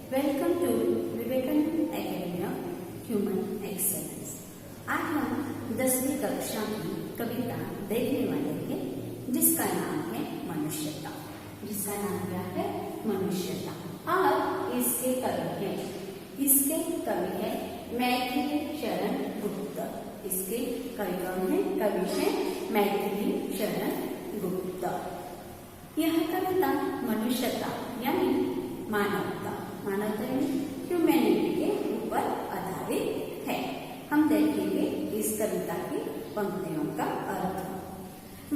Welcome to Vivekananda academy of human excellence. आज हम 10वीं कक्षा की कविता देखने वाले हैं जिसका नाम है मनुष्यता। जिसका नाम क्या है? मनुष्यता। और इसके कवि है मैथिली शरण गुप्त। इसके कवि कौन है? कवि है मैथिली शरण गुप्त। यह कविता मनुष्यता यानी मानवता यानी ह्यूमैनिटी के ऊपर आधारित है। हम देखेंगे इस कविता की पंक्तियों का अर्थ।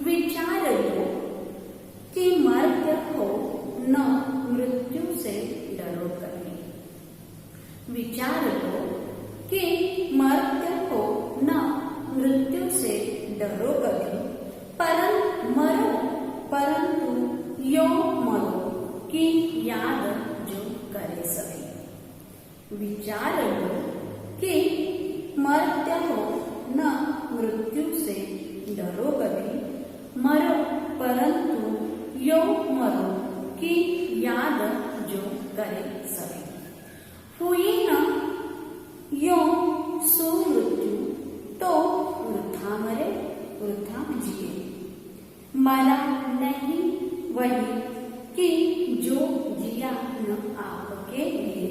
विचार लो कि मर्त्य हो न मृत्यु से डरो कभी। विचार लो कि मर्त्य हो न मृत्यु से डरो कभी, परंतु यो मरो की याद जो करे सभी। विचार लो कि मर्त्य हो न मृत्यु से डरो कभी, मरो परंतु यो मरो की याद जो करे सभी। हुई न यो सुमृत्यु तो वृथा मरे वृथा जिए। मरा नहीं वही कि जो जिया न आपके लिए।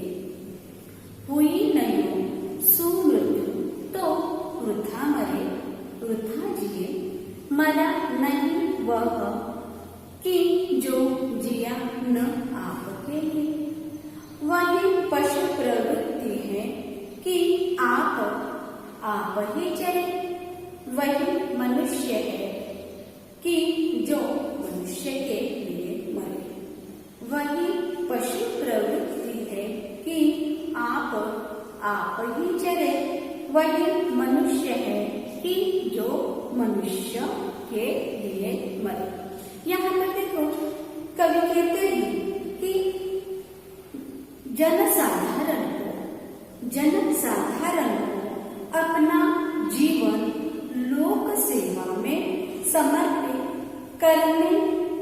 हुई न यो सुमृत्यु तो वृथा मरे वृथा जिए। मरा नहीं वह कि जो जिया न आपके लिए। वही पशु प्रवृत्ति है कि आप ही चले। वही मनुष्य है कि जो मनुष्य के लिए मरे। वही पशु प्रवृत्ति है कि आप ही चले। वही मनुष्य है कि जो मनुष्य के लिए मरे। यहाँ पर देखो कवि कहते हैं कि जनसाधारण को अपना जीवन लोक सेवा में समर्पित करने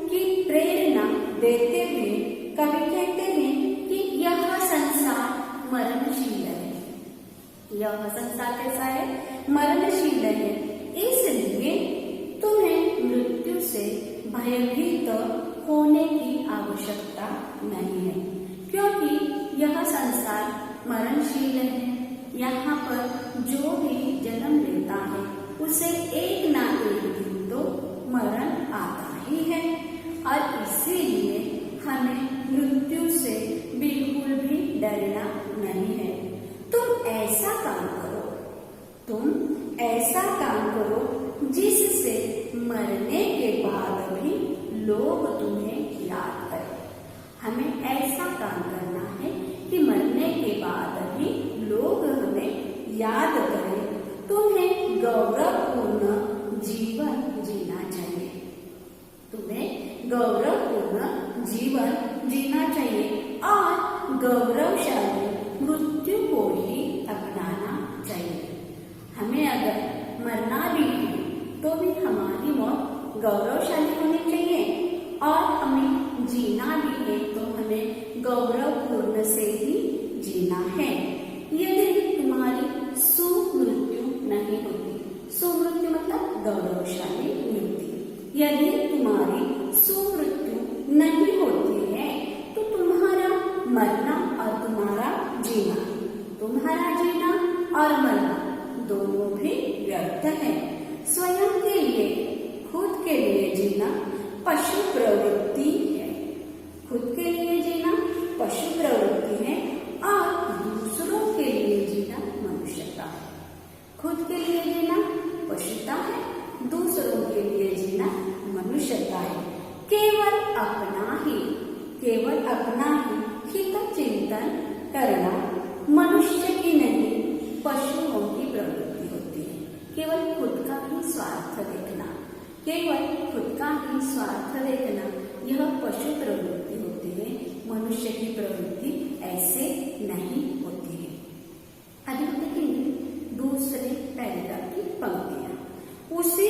की प्रेरणा देते हुए कवि कहते हैं कि यह संसार मरणशील है। यह संसार कैसा है? मरणशील है। इसलिए तुम्हें मृत्यु से भयभीत होने की आवश्यकता नहीं है, क्योंकि यह संसार मरणशील है। यहाँ पर जो भी जन्म लेता है उसे एक ना एक दिन तो मरण आता ही है। और इसीलिए हमें मृत्यु से बिल्कुल भी डरना नहीं है। तुम ऐसा काम करो जिससे मरने के बाद भी लोग तुम्हें याद करें। हमें ऐसा काम करना है कि मरने के बाद भी लोग हमें याद करें। तुम्हें गौरवपूर्ण जीवन जीना चाहिए। तुम्हें गौरवपूर्ण जीवन जीना चाहिए और गौरवशाली मृत्यु को ही अपनाना चाहिए। हमें अगर मरना भी है तो भी हमारी मौत गौरवशाली होनी चाहिए, और हमें जीना भी है तो हमें गौरवपूर्ण से ही जीना है। यदि तुम्हारी सुमृत्यु नहीं होती, सुमृत्यु मतलब गौरवशाली मृत्यु, यदि तुम्हारी सुमृत्यु नहीं होती है तो तुम्हारा मरना और तुम्हारा जीना और मरना दोनों भी व्यर्थ है। स्वयं के लिए, खुद के लिए जीना पशु प्रवृत्ति है। खुद के लिए जीना पशु प्रवृत्ति है और दूसरों के लिए जीना मनुष्यता है। खुद के लिए जीना पशुता है, दूसरों के लिए जीना मनुष्यता है। केवल अपना ही हित चिंतन करना मनुष्य की नहीं पशुओं की प्रवृत्ति होती है। केवल खुद का ही स्वार्थ देखना, यह पशु प्रवृत्ति होती है। मनुष्य की प्रवृत्ति ऐसे नहीं होती है। अभी देखेंगे दूसरे पैराग्राफ की पंक्तियां। उसी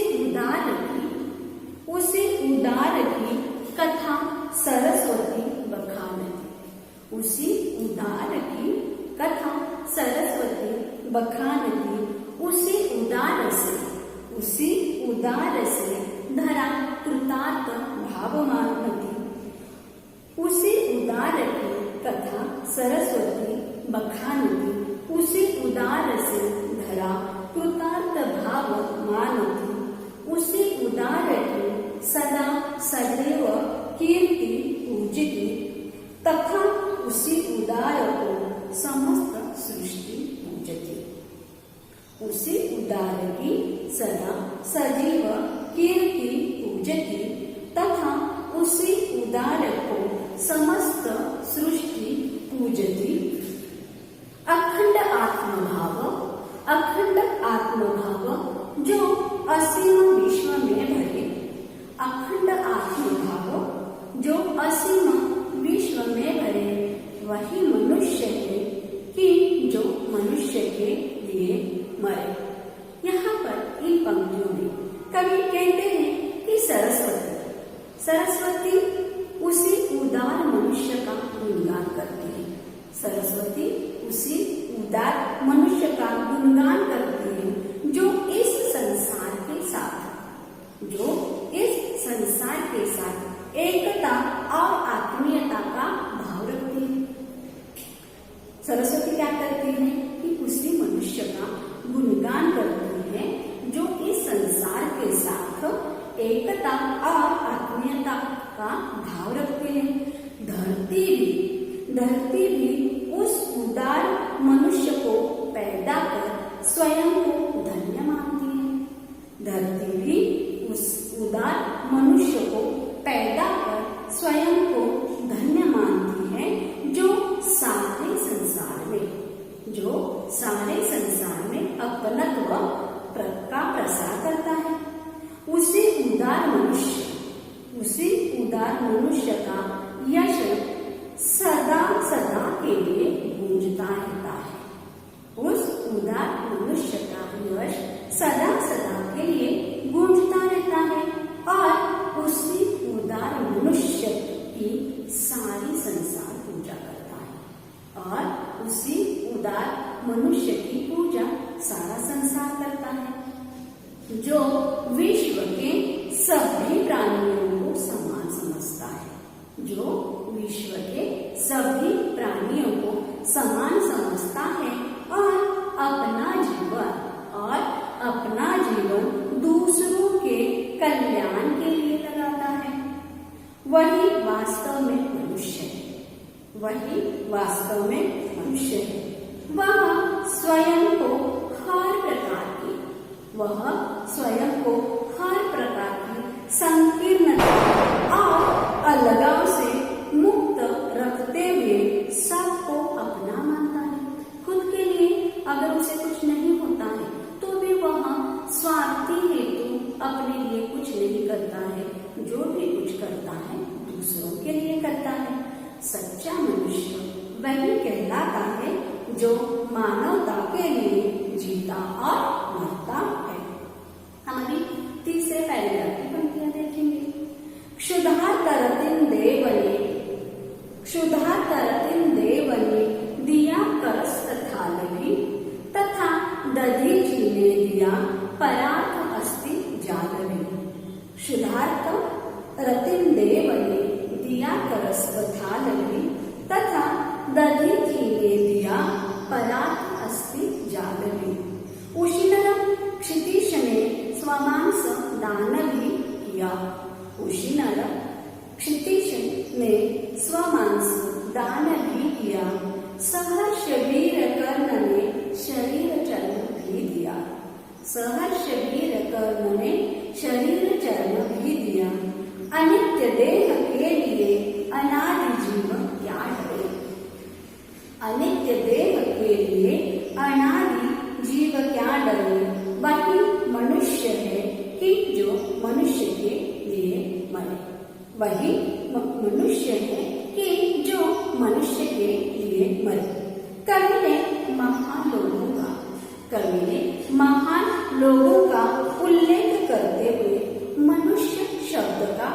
उदार की कथा सरस्वती बखानती। उसी उदार की कथा सरस्वती बखानती, उसी उदार से धरा कृतार्थ भाव मानती। उसी उदार की कथा सरस्वती बखानती, उसी उदार से धरा कृतार्थ भाव मानती। उसी उदार की सदा सदैव कीर्ति पूजती, तथा उसी उदार को समस्त सृष्टि पूजती। उसी उदार की सदा सदैव कीर्ति पूजती, तथा उसी उदार को समस्त सृष्टि पूजती। अखंड आत्मभाव जो असीम विश्व में भरे, अखंड आत्मभाव जो असीम विश्व में भरे, वही मनुष्य है कि जो मनुष्य के लिए मरे। यहाँ पर इन पंक्तियों में कवि कहते हैं कि सरस्वती उसी उदार मनुष्य का गुणगान करती है। सरस्वती उसी उदार मनुष्य का गुणगान करती है जो इस संसार के साथ एकता और आत्मीयता का भाव रखती है। सरस्वती क्या करती है कि उसी मनुष्य का गुणगान करती है जो इस संसार के साथ एकता और आत्मीयता का भाव रखते हैं। धरती भी उस उदार मनुष्य को पैदा कर स्वयं को धन्य मानती है। धरती भी उस उदार मनुष्य को पैदा कर स्वयं को धन्य मानती है जो सारे संसार में अपनत्व का प्रसार करता है। उसी उदार मनुष्य का यश सदा के लिए गूंजता रहता है। उस उदार मनुष्य का यश सदा के लिए गूंजता रहता है और उसी उदार मनुष्य की सारी संसार पूजा करता है और उसी उदार मनुष्य की पूजा सारा संसार करता है। जो विश्व के सभी प्राणियों को समान समझता है, जो विश्व के सभी प्राणियों को समान समझता है और अपना जीवन दूसरों के कल्याण के लिए लगाता है, वही वास्तव में मनुष्य है। वह स्वयं को हर प्रकार की संकीर्णता और अलगाव से मुक्त रखते हुए सबको अपना मानता है। खुद के लिए अगर उसे कुछ नहीं होता है तो भी वह स्वार्थी हेतु अपने लिए कुछ नहीं करता है। जो भी कुछ करता है दूसरों के लिए करता है। सच्चा मनुष्य वही कहलाता है जो मानवता के लिए जीता और मरता है। हमारी तीसरे पैराग्राफ की पंक्तियां देखेंगे। क्षुधा तरतिन देवने दिया करस्त थालवी, तथा दधि जीने दिया परार्थ अस्ति जालवी। क्षुधार्थ रतिन देवने दिया करस्त थालवी, तथा दधि जीने दिया परार्थ अस्ति जालवी। उशिनरम क्षितिश ने स्वमांस दान भी किया। क्षितिश ने स्वमांस दान भी किया। सहर्ष वीर कर्ण ने शरीर चर्म भी दिया। अनित्य देह के लिए अनादि जीव क्या डरे। अनित्य देह के लिए अनादि जीव क्या डरे। वही मनुष्य है कि जो मनुष्य के लिए मरे। वही मनुष्य है कि जो मनुष्य के लिए मरे। कवि ने महान लोगों का उल्लेख करते हुए मनुष्य शब्द का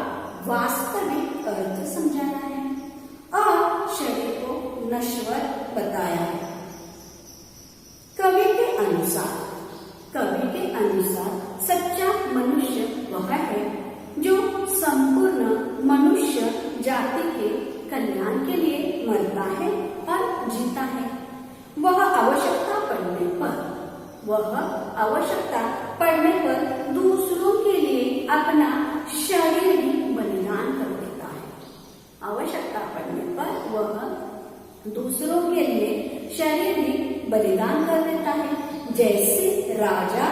वास्तविक अर्थ समझाया है और शरीर को नश्वर बताया है। कवि के अनुसार सच्चा मनुष्य वह है जो संपूर्ण मनुष्य जाति के कल्याण के लिए मरता है और जीता है। वह आवश्यकता पड़ने पर दूसरों के लिए अपना शरीर भी बलिदान कर देता है। आवश्यकता पड़ने पर वह दूसरों के लिए शरीर भी बलिदान कर देता है। जैसे राजा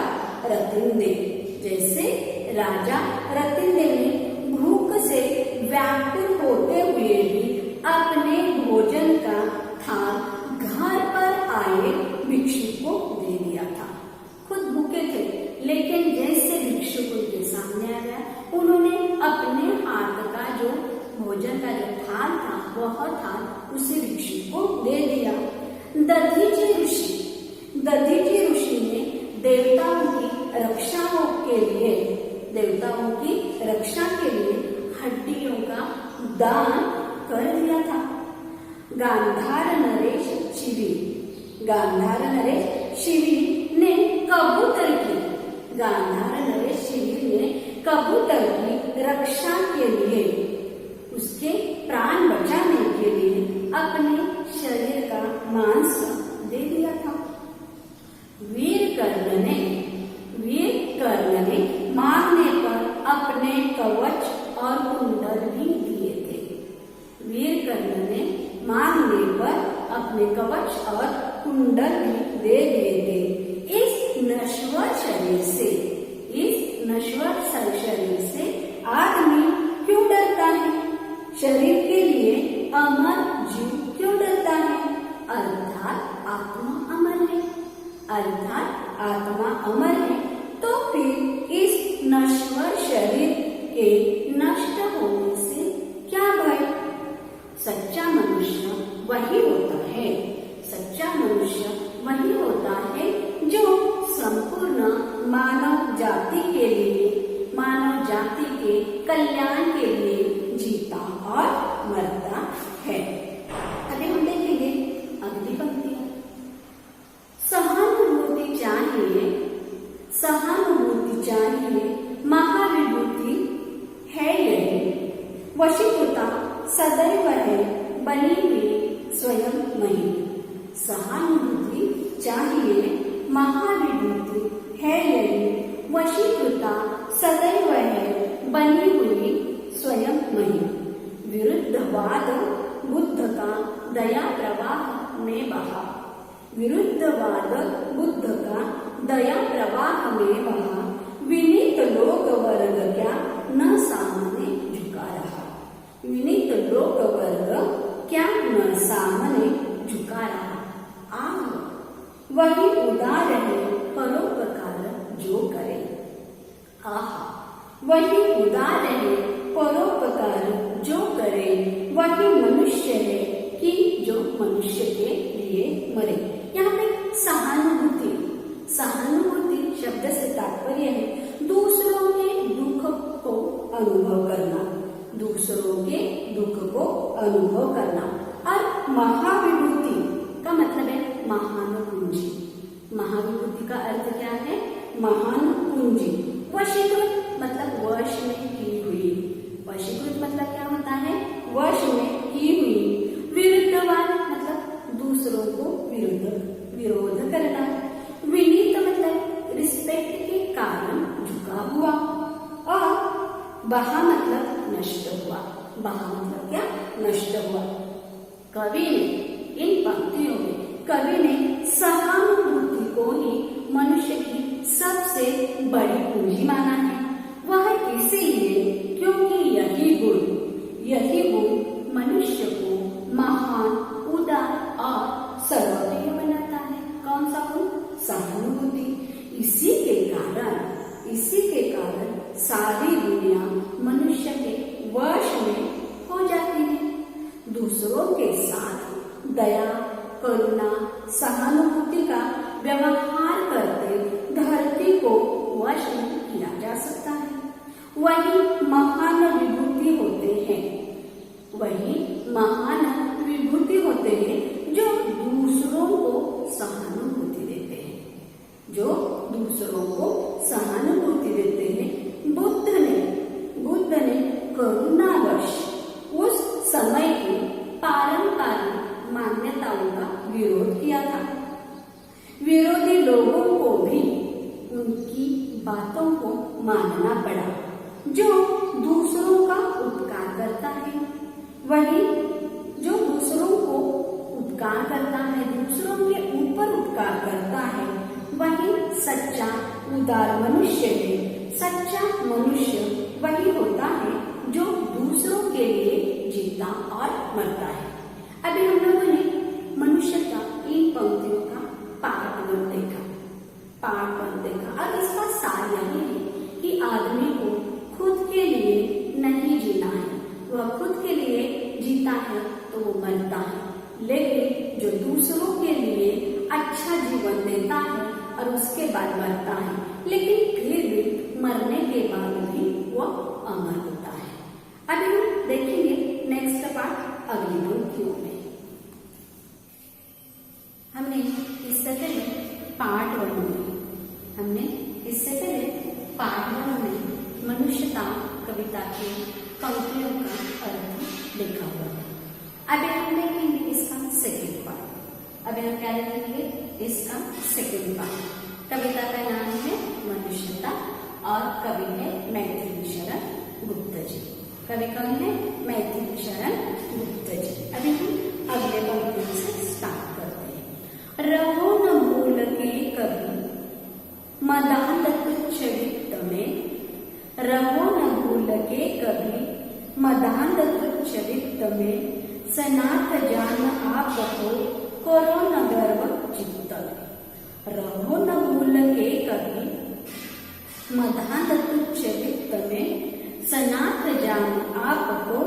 रतिनदेव ने भूख से व्याकुल होते हुए भी अपने भोजन का थाल घर पर आए भिक्षु को दे दिया था। खुद भूखे थे, लेकिन जैसे भिक्षु उनके सामने आ गया, उन्होंने अपने हाथ का जो भोजन का जो थाल था वह थाल उसे भिक्षु को दे दिया। दधीचि ऋषि ने देवताओं की रक्षा के लिए हड्डियों का दान कर दिया था। गांधार नरेश शिवी ने कबूतर की रक्षा के लिए, उसके प्राण बचाने के लिए अपने शरीर का मांस दे दिया था। वीर कर्ण ने मारने पर अपने कवच और कुंडल भी दिए थे। वीर कर्ण ने मारने पर अपने कवच और कुंडल भी दे दिए थे। इस नश्वर शरीर से आदमी क्यों डरता है? शरीर के लिए अमर जीव क्यों डरता है? अर्थात आत्मा अमर है। तो फिर इस नश्वर शरीर के नष्ट होने से क्या भय? सच्चा मनुष्य वही होता है जो संपूर्ण मानव जाति के कल्याण के लिए जीता और मरता है। अभी हम देखेंगे अगली पंक्ति। सहानुभूति चाहिए महाविभूति है यही, वशीकृता सदैव है बनी हुई स्वयं मही। सहानुभूति चाहिए महाविभूति है यही, वशीकृता सदैव है बनी हुई स्वयं मही। विरुद्धवाद बुद्ध का दया प्रवाह में बहा। विनीत लोक वर्ग क्या न सामने झुका रहा। वही उदार है परोपकार जो करे। वही मनुष्य है कि जो मनुष्य के लिए मरे। यहाँ पे सहानुभूति शब्द से तात्पर्य है दूसरों के दुख को अनुभव करना। और महाविभूति का मतलब है महानुपूंजी। महाविभूति का अर्थ क्या है? महानुपूंजी। वशीकृत मतलब वश में की हुई। वशीकृत मतलब क्या होता है? वश में की हुई। विरुद्धवाद मतलब दूसरों को विरोध करना। विनीत मतलब रिस्पेक्ट के कारण झुका हुआ। और बहा मतलब नष्ट हुआ। कवि ने इन पंक्तियों में सहानुभूति को ही मनुष्य की सबसे बड़ी पूंजी माना है। वह इसीलिए क्योंकि यही गुण मनुष्य को महान, उदार और सर्वप्रिय बनाता है। कौन सा गुण? सहानुभूति। इसी के कारण सारी दुनिया मनुष्य के वश में हो जाती है। दूसरों के साथ दया, करुणा, सहानुभूति का व्यवहार करके धरती को वश में किया जा सकता है। वही महान विभूति होते हैं करुणावश उस समय की पारंपरिक मान्यताओं का विरोध किया था। विरोधी लोगों को भी उनकी बातों को मानना पड़ा। जो दूसरों का उपकार करता है, वही जो दूसरों को उपकार करता है, दूसरों के ऊपर उपकार करता है, वही सच्चा उदार मनुष्य है। सच्चा मनुष्य वही होता है जो दूसरों के लिए जीता और मरता है। अभी हम लोगों ने मनुष्यता इन पंक्तियों का पार्ट 1 देखा। और इसका सार यही है कि आदमी को खुद के लिए नहीं जीना है। वह खुद के लिए जीता है तो वो मरता है, लेकिन जो दूसरों के लिए अच्छा जीवन देता है और उसके बाद मरता है, लेकिन फिर भी मरने के बाद भी वह अमर होता है। अभी हम देखेंगे नेक्स्ट पार्ट अगली पंक्तियों में। हमने इससे पहले पार्ट 1 में मनुष्यता कविता की पंक्तियों का अर्थ देखा हुआ है। अभी हम देखेंगे इसका सेकेंड पार्ट। अभी हम क्या देखेंगे? इसका सेकेंड पार्ट। कविता का नाम है मनुष्यता और कवि है मैथिली शरण गुप्त जी। कवि कौन है? मैथिली शरण गुप्त जी। अभी हम अगले पंक्तियों से स्टार्ट करते हैं। रहो न भूल के कभी मदांध तुच्छ वित्त में, रहो न भूल के कभी मदांध तुच्छ वित्त में, सनाथ जान आप हो करो न गर्व चित्त। रहो न भूल के कभी मदांध तुच्छ वित्त में, सनाथ जान आप हो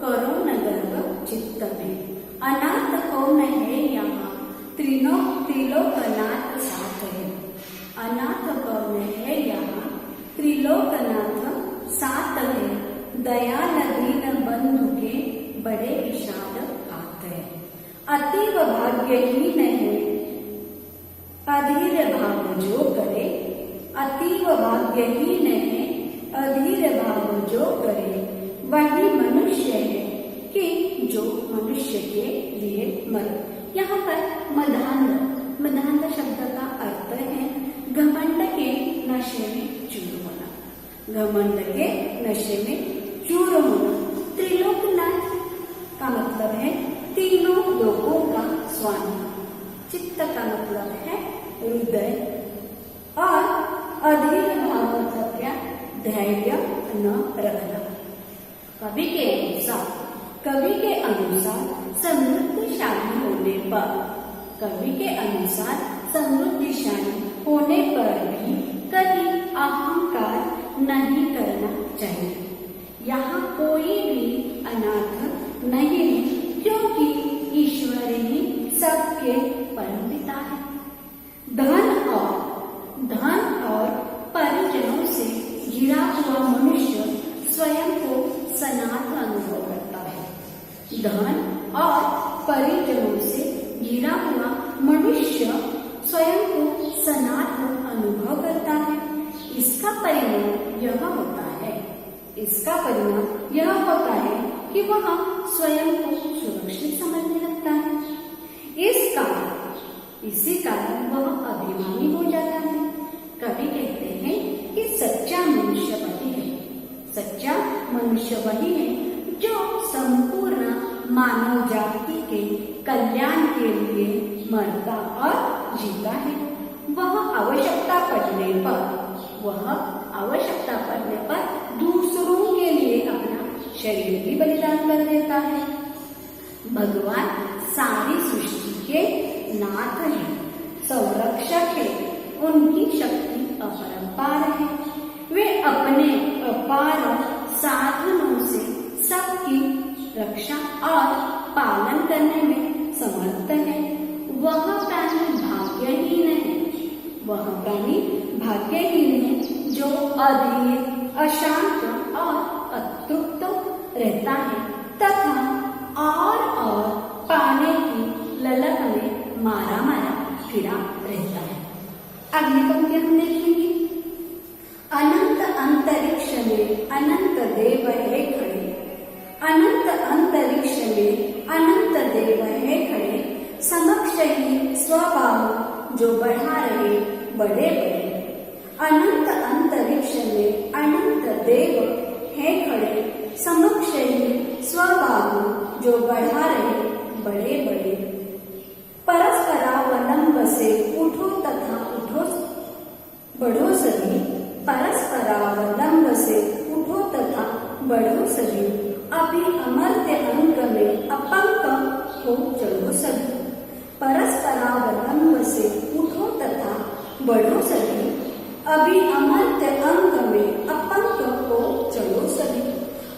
करो न गर्व चित्त में। अनाथ कौन है यहाँ त्रिलोकनाथ साथ है। अनाथ कौन है यहाँ त्रिलोकनाथ साथ है। दयाल दीन बंधु के बड़े विशाल हाथ है। अतीव भाग्यहीन है अधीर भाव जो करे। अतीव भाग्यहीन है अधीर भाव जो करे। वही मनुष्य है कि जो मनुष्य के लिए मरे। यहाँ पर मदांध शब्द का अर्थ है घमंड के नशे में चूर होना। घमंड के नशे में चूर होना। त्रिलोकनाथ का मतलब है तीनों लोकों का स्वामी। चित्त का मतलब है हृदय। और अधीर भाव मतलब क्या? धैर्य न रखना। कवि के अनुसार समृद्धशाली होने पर भी कभी अहंकार नहीं करना चाहिए। यहाँ कोई भी अनाथ नहीं है, क्योंकि ईश्वर ही सबके परम पिता है। धन और परिजनों से घिरा हुआ मनुष्य स्वयं को सनाथ अनुभव करता है। धन और परिजनों से घिरा हुआ मनुष्य स्वयं को सनाथ अनुभव करता है। इसका परिणाम यह होता है कि वह स्वयं को सुरक्षित समझने लगता है। इसी कारण वह अभिमानी हो जाता है। कवि कहते हैं कि सच्चा मनुष्य वही है जो संपूर्ण मानव जाति के कल्याण के लिए मरता और जीता है। वह आवश्यकता पड़ने पर दूसरों के लिए अपना शरीर भी बलिदान कर देता है। भगवान सारी सृष्टि के नाथ है, संरक्षक है। उनकी शक्ति अपरंपार है। वे अपने अपार साधनों से सबकी रक्षा और पालन करने में समर्थ है। वह प्राणी भाग्यहीन है जो अधीर, अशांत और अतृप्त रहता है तथा और पाने की ललक में मारा फिरा रहता है। अगली पंक्ति हम देखेंगे। अनंत अंतरिक्ष में अनंत देव है खड़े, देव है खड़े, समक्ष ही स्वबाहु जो बढ़ा रहे बड़े बड़े। अनंत अंतरिक्ष में अनंत देव है खड़े, समक्ष ही स्वबाहु जो बढ़ा रहे बड़े बड़े। परस्परावलंब से उठो तथा उठो बढ़ो सभी, परस्परावलंब से उठो तथा बढ़ो सभी। अभी अमर्त्य अंक में अपंक हो चढ़ो सभी, परस्परावलंब से उठो तथा बढ़ो सभी। अभी अमर्त्य अंक में अपंक हो चढ़ो सभी।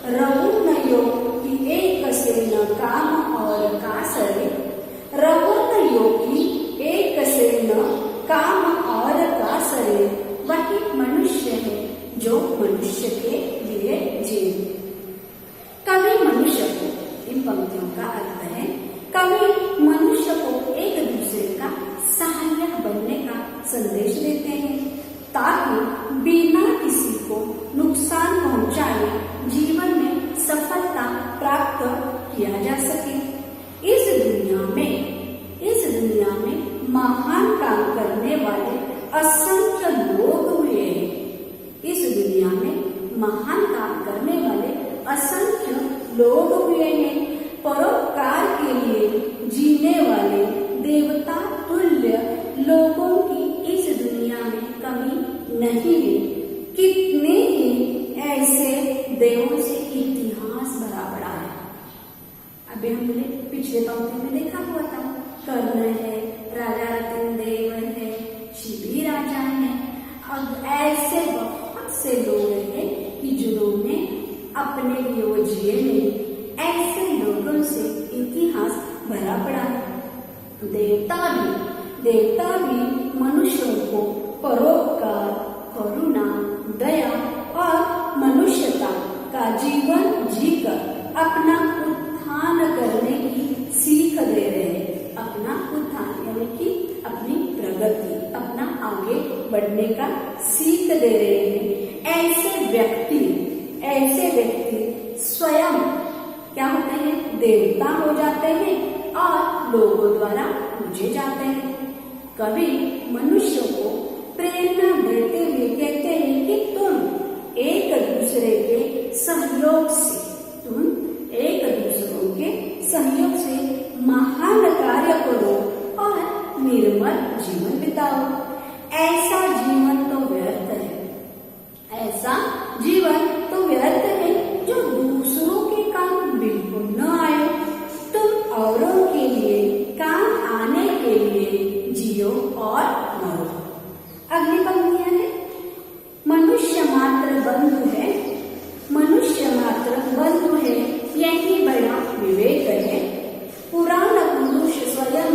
रघु न योगी एक से न काम और कासरे, रघु न योगी एक से न काम और कासरे। वही मनुष्य है जो मनुष्य के लिए जीव। कवि मनुष्य को, इन पंक्तियों का अर्थ है, कवि मनुष्य को एक दूसरे का सहायक बनने का संदेश देते हैं ताकि बिना किसी को नुकसान पहुंचाए जीवन में सफलता प्राप्त किया जा सके। इस दुनिया में महान काम करने वाले असंख्य लोग हुए हैं। इस दुनिया में महान काम करने वाले असंख्य लोग हुए हैं। परोपकार के लिए जीने वाले देवता तुल्य लोगों की इस दुनिया में कमी नहीं है। कितने ही ऐसे देवों से इतिहास भरा पड़ा है। अभी हमने पिछले पंक्ति में देखा हुआ था, कर्ण है, राजा रतन देव है, शिवी राजा है। अब ऐसे बहुत से लोग हैं कि जिन्होंने अपने लिए वो जिए नहीं, ऐसे लोगों से इतिहास भरा पड़ा है। देवता भी मनुष्यों को परोपकार, करुणा, दया और मनुष्यता का जीवन जीकर अपना उत्थान करने की सीख दे रहे हैं। अपना उत्थान यानी कि अपनी प्रगति, अपना आगे बढ़ने का सीख दे रहे हैं। ऐसे व्यक्ति स्वयं क्या होते हैं? देवता हो जाते हैं और लोगों द्वारा पूजे जाते हैं। कवि मनुष्य को प्रेरणा देते हुए कहते हैं कि तुम एक दूसरे के सहयोग से महान कार्य करो और निर्मल जीवन बिताओ। ऐसा जीवन तो व्यर्थ है जो दूसरों के काम बिल्कुल न आए। तुम औरों के लिए काम आने के लिए जियो और मरो। अगली पंक्तियां हैं, मनुष्य मात्र बंधु है, यही बड़ा विवेक है। पुराण पुरुष स्वयं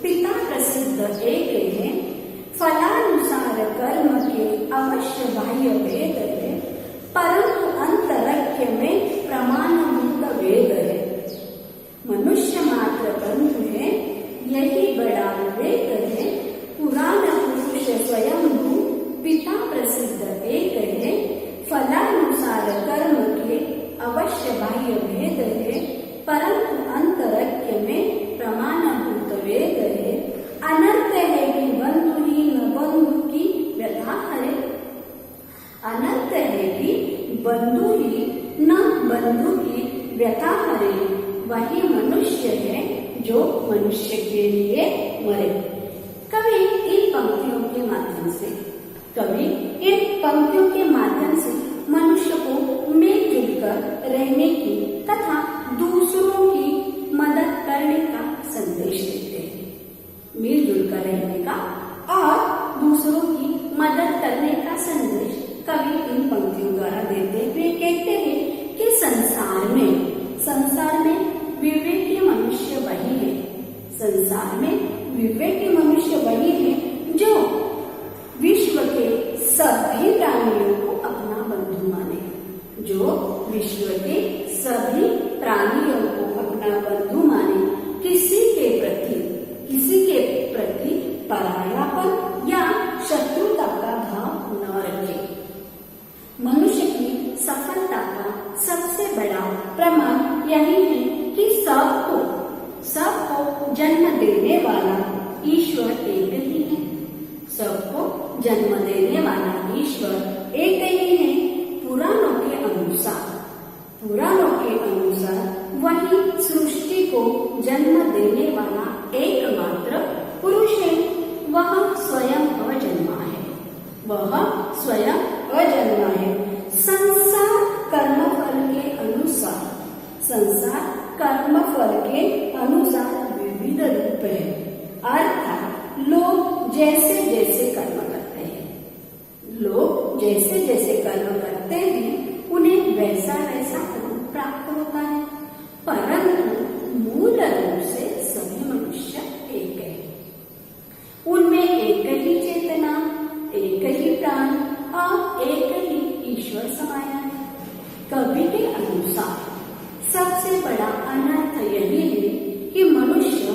पिता प्रसिद्ध एक है। फलानुसार कर्म के अवश्य बाह्य भेद है, परंतु अंतरक्य में प्रमाणभूत वेद है। मनुष्य मात्र बंधु है, यही बड़ा विवेक है। पुराण पुरुष स्वयं पिता प्रसिद्ध एक है। फलानुसार कर्म के अवश्य बाह्य भेद है, परंतु अंतरक्य में प्रमाणभूत वेद है। अनर्थ है कि बंधु ही न बंधु की व्यथा हरे। अनर्थ है कि बंधु ही न बंधु की व्यथा हरे। वही मनुष्य है जो मनुष्य के लिए मरे। कवि इन पंक्तियों के माध्यम से मनुष्य को मिलजुल कर रहने की तथा दूसरों की मदद करने का संदेश देते हैं। मिलजुल कर रहने का और दूसरों की मदद करने का संदेश कवि इन पंक्तियों द्वारा देते हुए कहते हैं कि संसार में विवेकी मनुष्य वही है। संसार में विवेकी मनुष्य वही है जो विश्व के सभी प्राणियों को अपना बंधु माने। जो विश्व के सभी प्राणियों को अपना बंधु माने, किसी के प्रति परायापन या शत्रुता का भाव न रखे। मनुष्य की सफलता का सबसे बड़ा प्रमाण यही है कि सबको सबको जन्म देने वाला ईश्वर एक ही है। सबको जन्म देने वाला ईश्वर एक ही है। पुराणों के अनुसार वही सृष्टि को जन्म देने वाला एकमात्र पुरुष है। वह स्वयं अजन्मा है। संसार कर्मफल के अनुसार विविध रूप है। अर्थात लोग जैसे जैसे कर्म करते हैं उन्हें वैसा रूप प्राप्त होता है। परंतु मूल रूप से सभी मनुष्य एक है। उनमें एक ही चेतना, एक ही प्राण और एक ही ईश्वर समाया है। कवि के अनुसार सबसे बड़ा अनर्थ यही है कि मनुष्य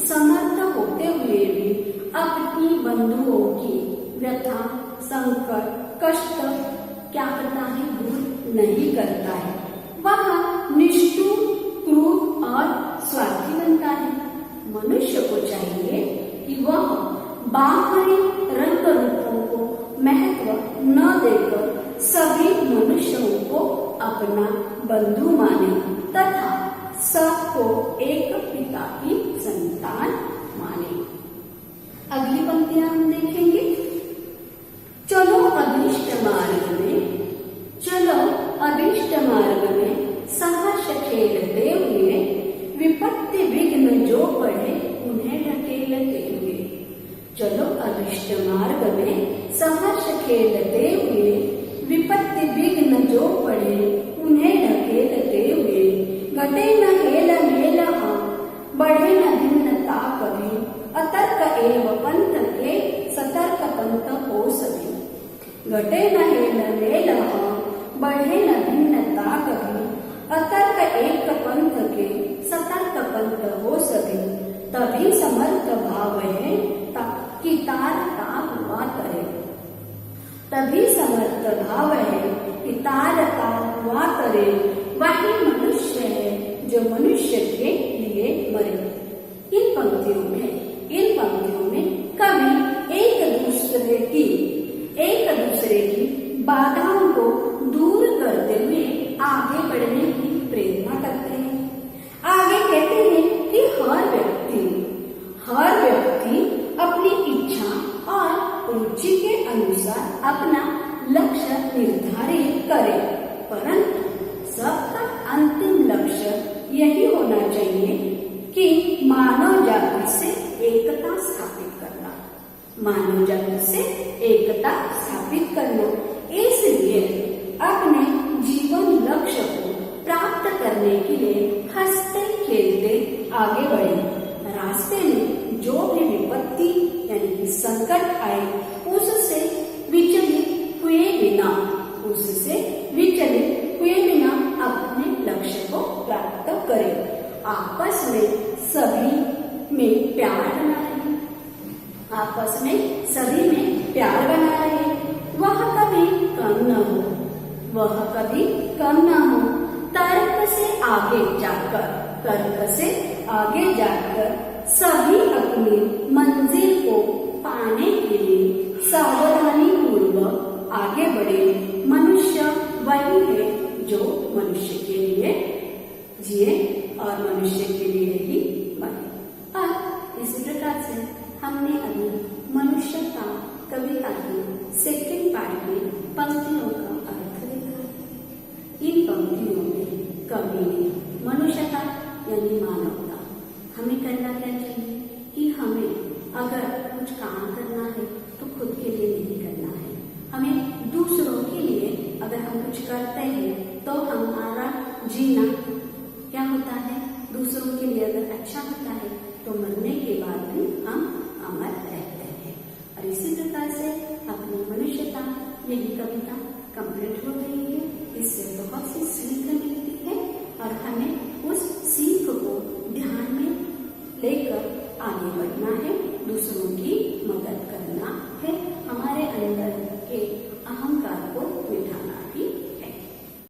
समर्थ होते हुए भी अपनी बंधुओं की व्यथा, संकट, कष्ट क्या करता है, दूर नहीं करता है। वह निष्ठुर, क्रूर और स्वार्थी बनता है। मनुष्य को चाहिए कि वह बाहरी रंग रूपों को महत्व न देकर सभी मनुष्यों को अपना बंधु माने तथा सबको एक पिता की संतान माने। अगली पंक्तियां हम देखेंगे। चलो अभिष्ट मार्ग में सहर्ष खेलते हुए, विपत्ति विघ्न जो पड़े उन्हें ढकेलते हुए। चलो अभिष्ट मार्ग में सहर्ष खेलते हुए, विपत्ति विघ्न जो पड़े उन्हें ढकेलते हुए। घटे न हेल मेल बढ़े न भिन्नता कभी, अतर्क एव पंथ के सतर्क पंथ हो सभी। घटे न हेल मेल बढ़े न भिन्नता कभी, अतर्क एक पंथ के सतर्क पंथ हो सभी। तभी समर्थ भाव है कि तार ताप हुआ करे। तभी समर्थ भाव है कि तार ताप हुआ करे। वही मनुष्य है जो मनुष्य के लिए मरे। इन पंक्तियों में कवि एक दूसरे की बाधाओं को दूर करते हुए आगे बढ़ने की प्रेरणा करते हैं। आगे कहते हैं कि हर व्यक्ति अपनी इच्छा और रुचि के अनुसार अपना लक्ष्य निर्धारित करे, परंतु सबका अंतिम लक्ष्य यही होना चाहिए कि मानव जाति से एकता स्थापित करना। इसलिए अपने जीवन लक्ष्य को प्राप्त करने के लिए हंसते खेलते आगे बढ़े। रास्ते में जो भी विपत्ति यानी कि संकट आए उससे विचलित हुए बिना अपने लक्ष्य को प्राप्त करें। आपस में सभी में प्यार बना रहे। वह कभी कम न हो। तर्क से आगे जाकर सभी अपनी मंजिल को पाने के लिए सावधानी पूर्वक आगे बढ़े। मनुष्य वही है जो मनुष्य के लिए जिए और मनुष्य के लिए ही मरे। और इसी प्रकार से हमने अभी मनुष्यता कविता की सेकंड पार्ट में पंक्तियों का अर्थ देखा। इन पंक्तियों में कवि ने मनुष्यता यानी मानवता, हमें करना क्या चाहिए कि हमें अगर कुछ काम करना है तो खुद के लिए नहीं करना है। हमें दूसरों के लिए अगर हम कुछ करते हैं तो हमारा जीना क्या होता है, दूसरों के लिए अगर अच्छा होता है तो मरने के बाद भी हम अमर रहते हैं। और इसी प्रकार से अपनी मनुष्यता यही कविता कंप्लीट हो गई है। इससे बहुत सी सीख मिलती है और हमें उस सीख को ध्यान में लेकर आगे बढ़ना है। दूसरों